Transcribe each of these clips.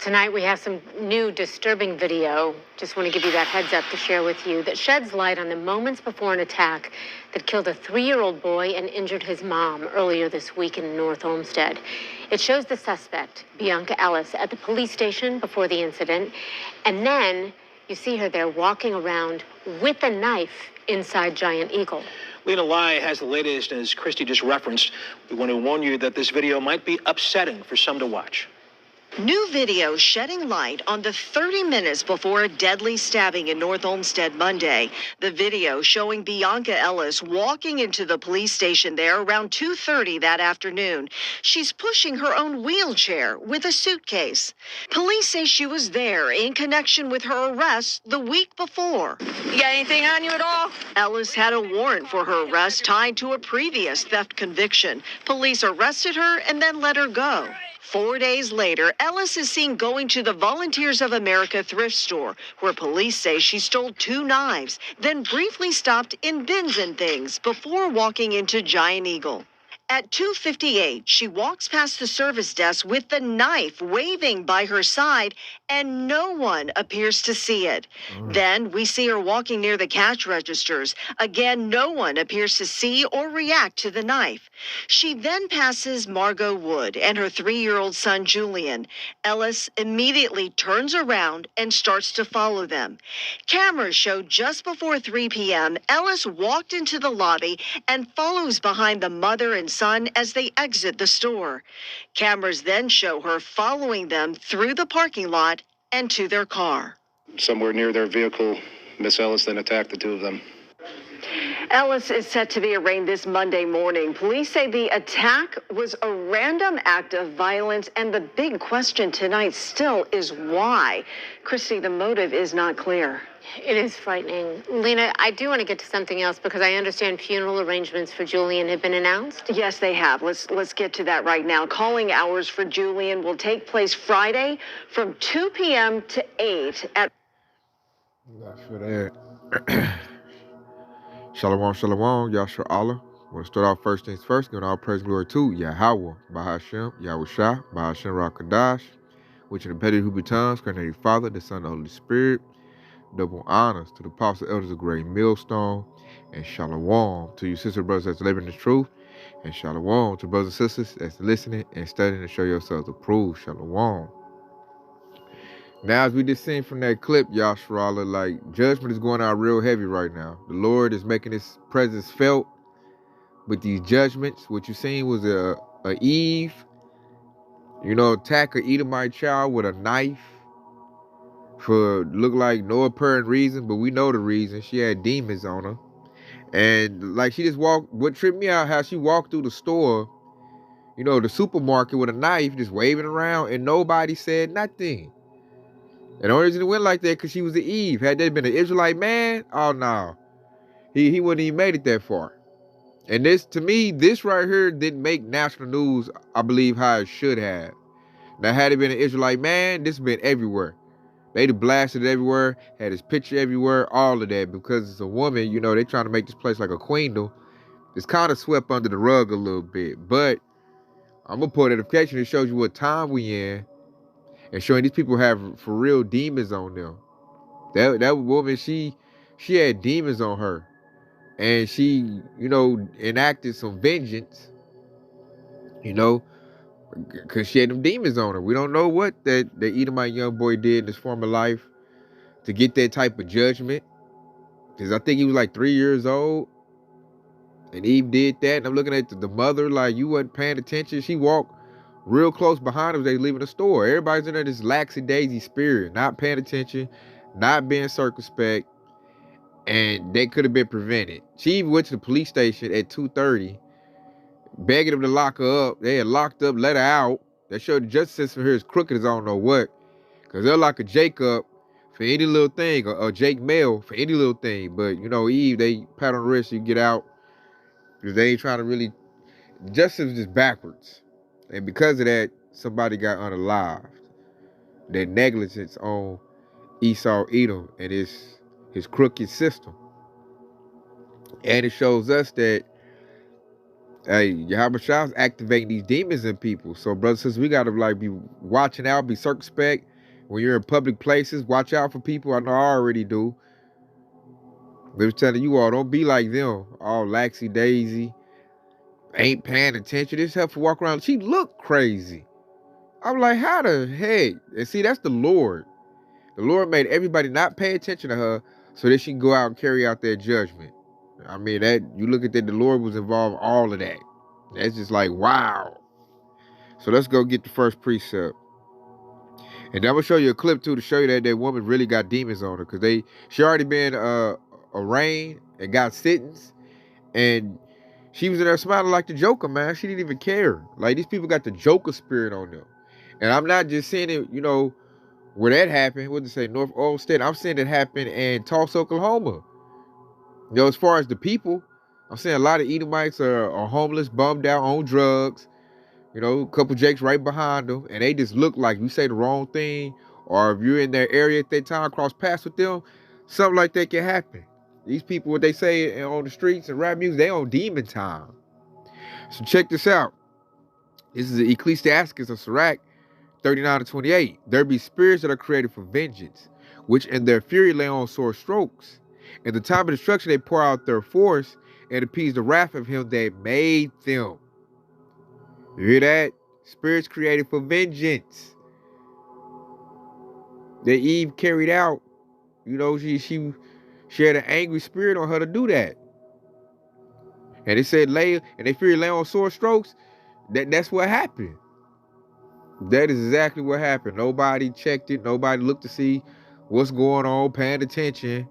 Tonight we have some new disturbing video. Just want to give you that heads up to share with you that sheds light on the moments before an attack that killed a 3-year-old boy and injured his mom earlier this week in North Olmsted. It shows the suspect, Bianca Ellis, at the police station before the incident. And then you see her there walking around with a knife inside Giant Eagle. Lena Lai has the latest, and as Christy just referenced, we want to warn you that this video might be upsetting for some to watch. New video shedding light on the 30 minutes before a deadly stabbing in North Olmsted Monday. The video showing Bianca Ellis walking into the police station there around 2:30 that afternoon. She's pushing her own wheelchair with a suitcase. Police say she was there in connection with her arrest the week before. You got anything on you at all? Ellis had a warrant for her arrest tied to a previous theft conviction. Police arrested her and then let her go. 4 days later, Ellis is seen going to the Volunteers of America thrift store, where police say she stole 2 knives, then briefly stopped in Bins and Things before walking into Giant Eagle. At 2:58, she walks past the service desk with the knife waving by her side, and no one appears to see it. Then we see her walking near the cash registers. Again, no one appears to see or react to the knife. She then passes Margot Wood and her 3-year-old son, Julian. Ellis immediately turns around and starts to follow them. Cameras show just before 3 p.m., Ellis walked into the lobby and follows behind the mother and son as they exit the store. Cameras then show her following them through the parking lot and to their car. Somewhere near their vehicle, Miss Ellis then attacked the 2 of them. Ellis is set to be arraigned this Monday morning. Police say the attack was a random act of violence, and the big question tonight still is why. Christy, the motive is not clear. It is frightening. Lena, I do want to get to something else because I understand funeral arrangements for Julian have been announced. Yes, they have. Let's get to that right now. Calling hours for Julian will take place Friday from 2 p.m. to 8 at... That's for that. Shalom, shalom, Yashar Allah. I want to start off first things first, giving all praise and glory to Yahweh, Bahashem, Yahweh Shah, Bahashem Rakadash, which in the petty who becomes, Creator Father, the Son, and the Holy Spirit. Double honors to the apostle elders of Great Millstone, and shalom to you sister brothers that's living the truth, and shalom to brothers and sisters that's listening and studying to show yourselves approved. Shalom. Now, as we just seen from that clip, Yashar, like, judgment is going out real heavy right now. The Lord is making his presence felt with these judgments. What you seen was a Eve, attack an Edomite child with a knife for look like no apparent reason, but we know the reason. She had demons on her. And like she just walked, what tripped me out, how she walked through the store, the supermarket with a knife, just waving around, and nobody said nothing. And the only reason it went like that because she was an Eve. Had that been an Israelite man, oh no. He wouldn't even made it that far. And this, to me, this right here didn't make national news, I believe, how it should have. Now, had it been an Israelite man, this would have been everywhere. They'd have blasted it everywhere, had his picture everywhere, all of that. Because it's a woman, they trying to make this place like a queendom. It's kind of swept under the rug a little bit. But I'm going to put a notification that shows you what time we in. And showing these people have for real demons on them. That woman, she had demons on her. And she, enacted some vengeance. Because she had them demons on her. We don't know what that Edomite young boy did in his former life to get that type of judgment. Because I think he was like 3 years old. And Eve did that. And I'm looking at the mother like, you wasn't paying attention. She walked real close behind them as they leaving the store. Everybody's in there this laxy-daisy spirit, not paying attention, not being circumspect, and they could have been prevented. She even went to the police station at 2:30, begging them to lock her up. They had locked up, let her out. They showed the justice system here is crooked as I don't know what, because they'll lock a Jake up for any little thing, or Jake Male for any little thing. But, Eve, they pat on the wrist so you get out, because they ain't trying to really, justice is just backwards. And because of that, somebody got unalived. That negligence on Esau Edom and his crooked system. And it shows us that Yahweh Shah is activating these demons in people. So brothers and sisters, we gotta be watching out, be circumspect, When you're in public places, watch out for people. I know I already do. They was telling you all, don't be like them. All laxy daisy. Ain't paying attention. This heifer walk around. She looked crazy. I'm like, how the heck? And see, that's the Lord. The Lord made everybody not pay attention to her so that she can go out and carry out their judgment. I mean, that you look at that, the Lord was involved in all of that. That's just like, wow. So let's go get the first precept. And I'm gonna show you a clip too to show you that that woman really got demons on her, because she already been arraigned and got sentenced, and she was in there smiling like the Joker, man. She didn't even care. Like, these people got the Joker spirit on them. And I'm not just saying it, you know, where that happened. What did they say? North Olmsted. I'm saying it happened in Tulsa, Oklahoma. You know, as far as the people, I'm saying a lot of Edomites are homeless, bummed out, on drugs. You know, a couple Jakes right behind them, and they just look like you say the wrong thing, or if you're in their area at that time, cross paths with them, something like that can happen. These people, what they say on the streets and rap music, they on demon time. So check this out. This is Ecclesiasticus of Sirach 39-28. There be spirits that are created for vengeance, which in their fury lay on sore strokes. In the time of destruction they pour out their force and appease the wrath of him that made them. You hear that? Spirits created for vengeance. That Eve carried out. You know, she had an angry spirit on her to do that. And it said they feared lay on sore strokes. That's what happened. That is exactly what happened. Nobody checked it. Nobody looked to see what's going on, paying attention.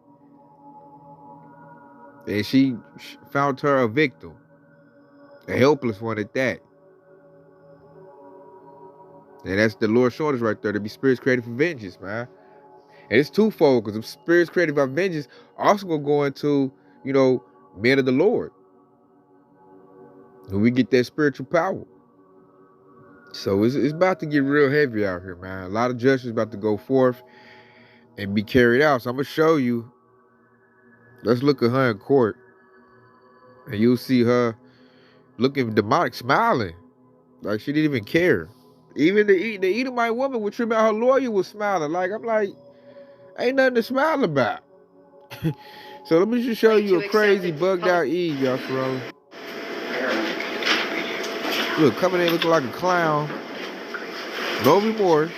And she found her a victim. A helpless one at that. And that's the Lord showing us right there. To be spirits created for vengeance, man. And it's twofold, because the spirits created by vengeance also gonna go into, you know, men of the Lord. And we get that spiritual power. So it's about to get real heavy out here, man. A lot of judgments about to go forth and be carried out. So I'm gonna show you. Let's look at her in court. And you'll see her looking demonic, smiling. Like she didn't even care. Even the Edomite woman with trip out, her lawyer was smiling. Like, I'm like, ain't nothing to smile about. So let me just show you a crazy bugged out Eve, y'all, bro. Look, coming in looking like a clown. No remorse.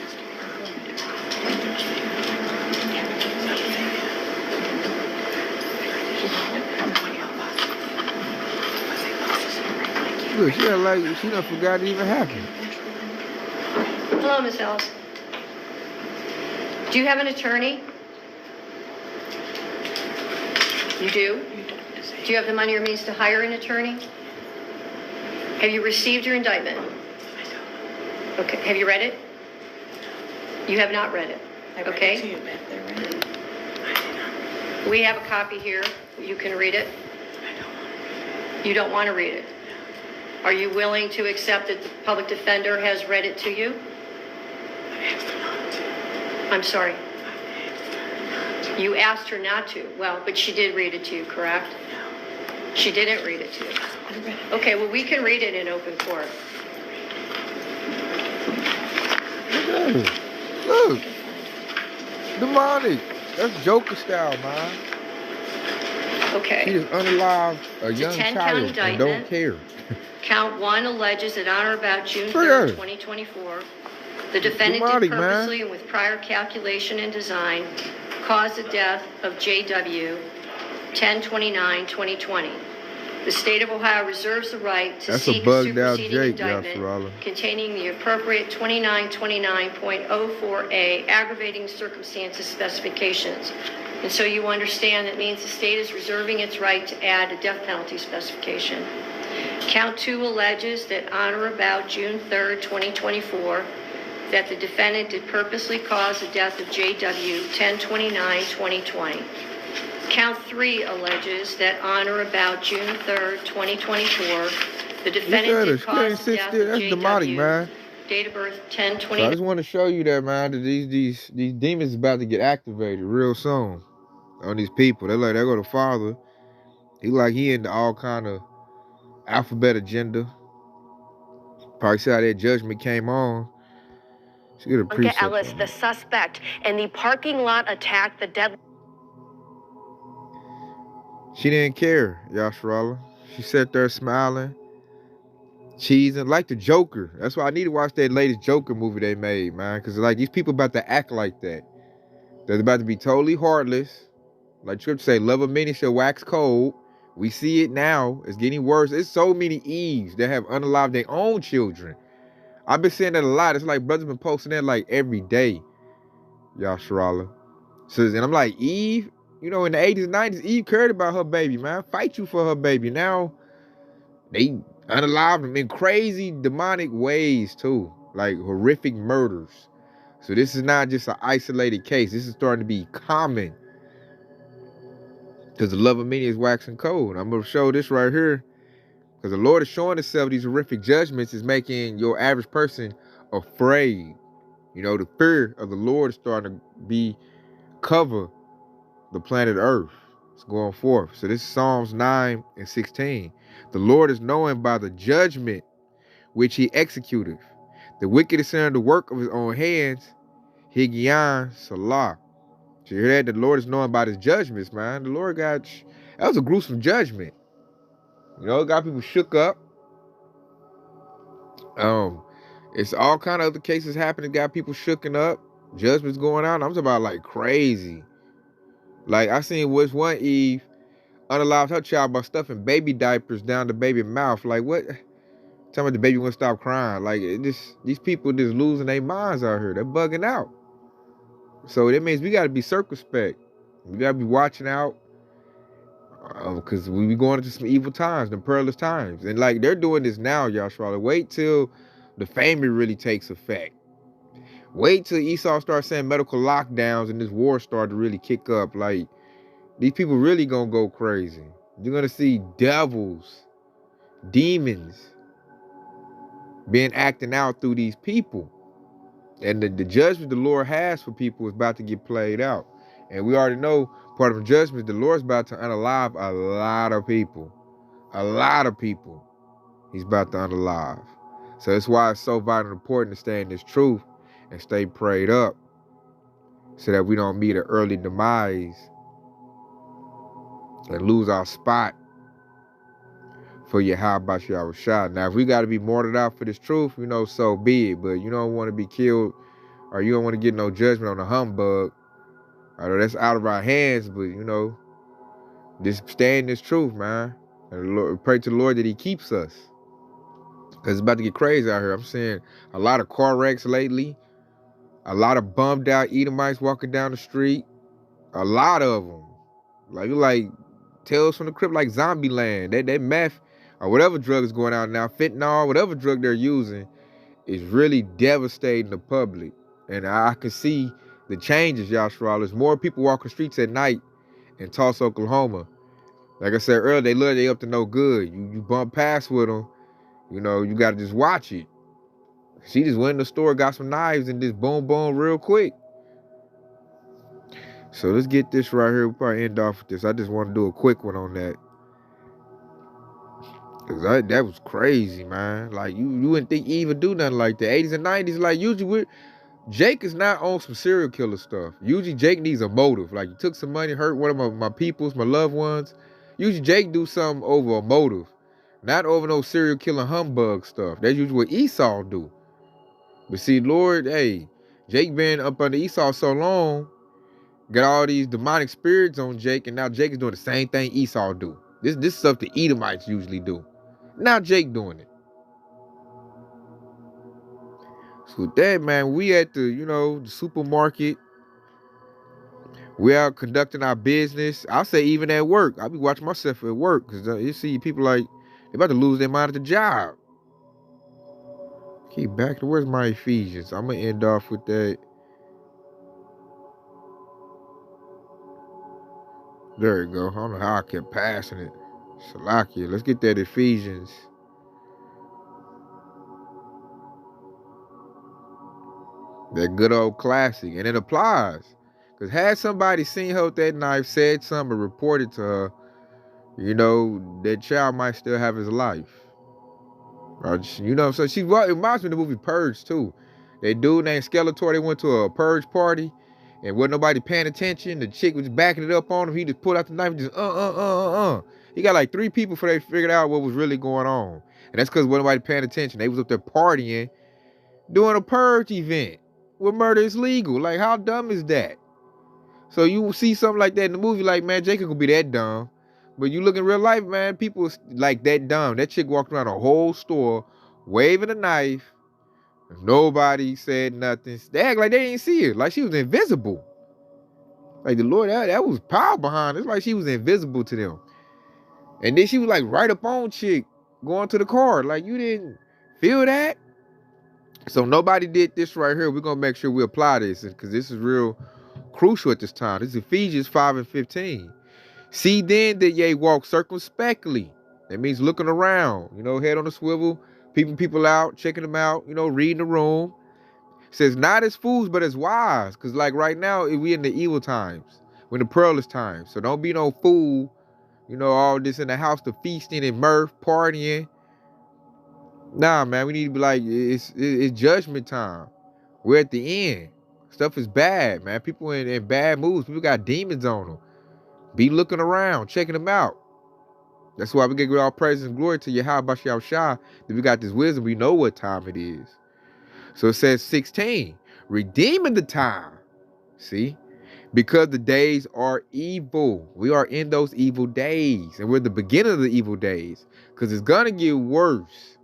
Look, she had like she done forgot it even happened. Hello, Miss Ellis. Do you have an attorney? You do? Do you have the money or means to hire an attorney? Have you received your indictment? Okay. Have you read it? You have not read it. Okay. We have a copy here. You can read it. You don't want to read it. Are you willing to accept that the public defender has read it to you? I'm sorry. You asked her not to. Well, but she did read it to you, correct? She didn't read it to you. Okay, well, we can read it in open court. Look. Demonic. That's Joker style, man. Okay. She just unalived a It's a young 10-count child and indictment. don't care. Count 1 alleges that on or about June 3rd, 2024, the defendant Demonic, did purposely and with prior calculation and design cause the death of JW 10/29/2020. The state of Ohio reserves the right to That's seek a a bugged out superseding Jake, indictment Yasserala. containing the appropriate 2929.04A aggravating circumstances specifications. And so you understand that means the state is reserving its right to add a death penalty specification. Count 2 alleges that on or about June 3rd, 2024, that the defendant did purposely cause the death of JW 10/29/2020. Count 3 alleges that on or about June 3rd, 2024, the defendant did cause the death of That's demonic, JW, man. date of birth So I 10/29. just want to show you that, man, that these demons is about to get activated real soon on these people. They're like, there go the father. He into all kind of alphabet agenda. Probably see how that judgment came on. She get a precept Ellis, on the that. suspect in the parking lot attack, the deadly. She didn't care, Yasharala. She sat there smiling, cheesing, like the Joker. That's why I need to watch that latest Joker movie they made, man. Because, like, these people about to act like that. They're about to be totally heartless. Like Scripture say, love of many shall wax cold. We see it now. It's getting worse. There's so many Eves that have unalived their own children. I've been seeing that a lot. It's like brothers been posting that like every day, Yasharala. So, and I'm like, Eve, you know, in the 80s and 90s, Eve cared about her baby, man. Fight you for her baby. Now, they unalived them in crazy demonic ways, too. Like horrific murders. So this is not just an isolated case. This is starting to be common. Because the love of many is waxing cold. I'm going to show this right here. Because the Lord is showing himself these horrific judgments is making your average person afraid. You know, the fear of the Lord is starting to be cover the planet Earth. It's going forth. So this is Psalms 9 and 16. The Lord is knowing by the judgment which he executeth. The wicked is under the work of his own hands. Higion Salah. So you hear that? The Lord is knowing about his judgments, man. The Lord got, that was a gruesome judgment. You know, it got people shook up. It's all kind of other cases happening, got people shooken up, judgments going on. I'm talking about like crazy. Like I seen was one Eve unalived her child by stuffing baby diapers down the baby mouth. Like what? Tell me the baby won't stop crying. Like these people just losing their minds out here. They're bugging out. So that means we got to be circumspect. We got to be watching out. Because we be going into some evil times, the perilous times. And like they're doing this now, Yashua. Wait till the famine really takes effect. Wait till Esau starts saying medical lockdowns and this war start to really kick up. Like these people really gonna go crazy. You're gonna see devils, demons being acting out through these people. And the judgment the Lord has for people is about to get played out. And we already know part of the judgment, the Lord's about to unalive a lot of people. A lot of people he's about to unalive. So that's why it's so vital and important to stay in this truth and stay prayed up so that we don't meet an early demise and lose our spot for Yahweh Shah. Now, if we got to be martyred out for this truth, you know, so be it. But you don't want to be killed or you don't want to get no judgment on a humbug. I know that's out of our hands, but, you know, just stay in this truth, man. And Lord, pray to the Lord that he keeps us. Because it's about to get crazy out here. I'm seeing a lot of car wrecks lately. A lot of bummed out Edomites walking down the street. A lot of them. Like Tales from the Crypt, like Zombie Land. That meth or whatever drug is going out now, fentanyl, whatever drug they're using, is really devastating the public. And I can see the changes, Yashua. There's more people walking the streets at night in Tulsa, Oklahoma. Like I said earlier, they up to no good. You bump past with them, you know, you got to just watch it. She just went in the store, got some knives, and just boom, boom, real quick. So let's get this right here. We'll probably end off with this. I just want to do a quick one on that. Cause that was crazy, man. Like you wouldn't think Eve would do nothing like the 80s and 90s. Like usually Jake is not on some serial killer stuff. Usually Jake needs a motive. Like you took some money, hurt one of my peoples, my loved ones. Usually Jake do something over a motive. Not over no serial killer humbug stuff. That's usually what Esau do. But see, Lord, hey, Jake been up under Esau so long, got all these demonic spirits on Jake, and now Jake is doing the same thing Esau do. This stuff the Edomites usually do. Now Jake doing it. So with that, man, we at the supermarket. We out conducting our business. I'll say even at work. I'll be watching myself at work because you see people like they about to lose their mind at the job. Keep back to where's my Ephesians? I'm gonna end off with that. There you go. I don't know how I kept passing it. Salakia. Let's get that Ephesians. That good old classic. And it applies. Because had somebody seen her with that knife, said something, or reported to her, that child might still have his life. So it reminds me of the movie Purge, too. That dude named Skeletor, they went to a purge party and wasn't nobody paying attention. The chick was backing it up on him. He just pulled out the knife and just He got like 3 people before they figured out what was really going on. And that's because wasn't nobody paying attention. They was up there partying, doing a purge event where murder is legal. Like, how dumb is that? So you see something like that in the movie, like, man, Jacob could be that dumb. But you look in real life, man, people like that dumb. That chick walked around a whole store waving a knife. Nobody said nothing. They act like they didn't see her, like she was invisible. Like the Lord, that was power behind it. It's like she was invisible to them. And then she was like right up on chick going to the car. Like, you didn't feel that? So nobody did this right here. We're going to make sure we apply this because this is real crucial at this time. This is Ephesians 5:15. See then that ye walk circumspectly. That means looking around, head on the swivel, peeping people out, checking them out, reading the room. It says not as fools, but as wise. Because like right now, we in the evil times. We're in the perilous times. So don't be no fool, all this in the house, the feasting and mirth, partying. Nah, man, we need to be like, it's judgment time. We're at the end. Stuff is bad, man. People in bad moods. People got demons on them. Be looking around, checking them out. That's why we give all praise and glory to Yahweh Shah, that we got this wisdom. We know what time it is. So it says 16, redeeming the time. See? Because the days are evil. We are in those evil days. And we're at the beginning of the evil days. Because it's going to get worse.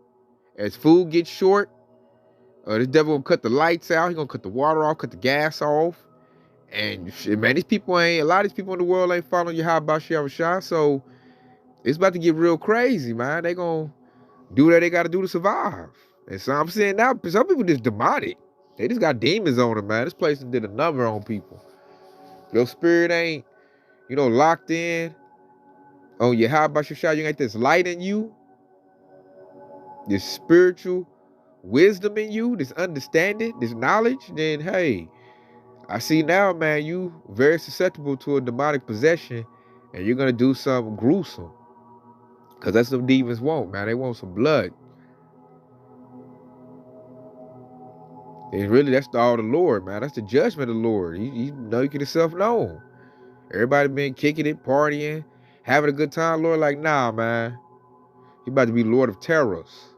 As food gets short, this devil will cut the lights out. He's going to cut the water off, cut the gas off. And shit, man, a lot of these people in the world ain't following Yahweh Shah. So it's about to get real crazy, man. They going to do what they got to do to survive. And so I'm saying now, some people just demonic. They just got demons on them, man. This place did a number on people. Your spirit ain't, locked in on Yahweh Shah. You ain't this light in you, this spiritual wisdom in you, this understanding, this knowledge. Then, hey, I see now, man, you very susceptible to a demonic possession, and you're going to do something gruesome. Because that's what demons want, man. They want some blood. And really, that's all the Lord, man. That's the judgment of the Lord. You know you get yourself known. Everybody been kicking it, partying, having a good time. Lord, like, nah, man. He about to be Lord of terrors.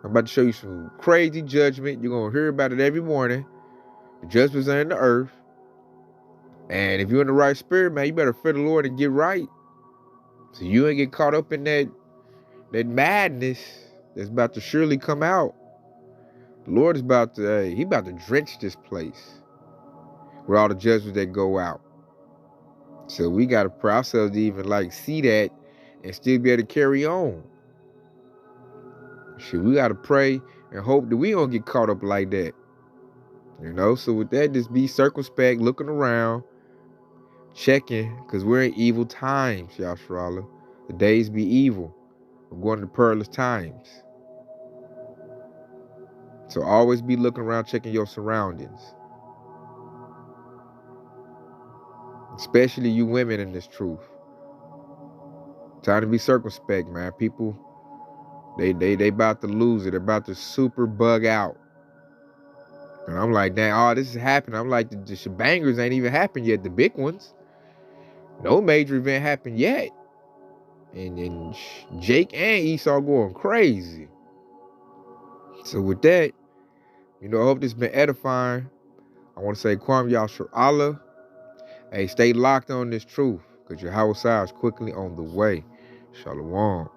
I'm about to show you some crazy judgment. You're going to hear about it every morning. The judgments are in the earth. And if you're in the right spirit, man, you better fear the Lord and get right. So you ain't get caught up in that madness that's about to surely come out. The Lord is about to, he about to drench this place with all the judgments that go out. So we got to pray ourselves to even see that and still be able to carry on. Shit, we got to pray and hope that we don't get caught up like that. So with that, just be circumspect, looking around, checking, because we're in evil times, Yahshua. The days be evil. We're going to perilous times. So always be looking around, checking your surroundings. Especially you women in this truth. Time to be circumspect, man. People, they about to lose it. They're about to super bug out. And I'm like, dang, this is happening. I'm like, the shebangers ain't even happened yet. The big ones. No major event happened yet. And Jake and Esau going crazy. So with that, I hope this has been edifying. I want to say, Kwam Yahshua Allah. Hey, stay locked on this truth, because Yahweh is quickly on the way. Shalom.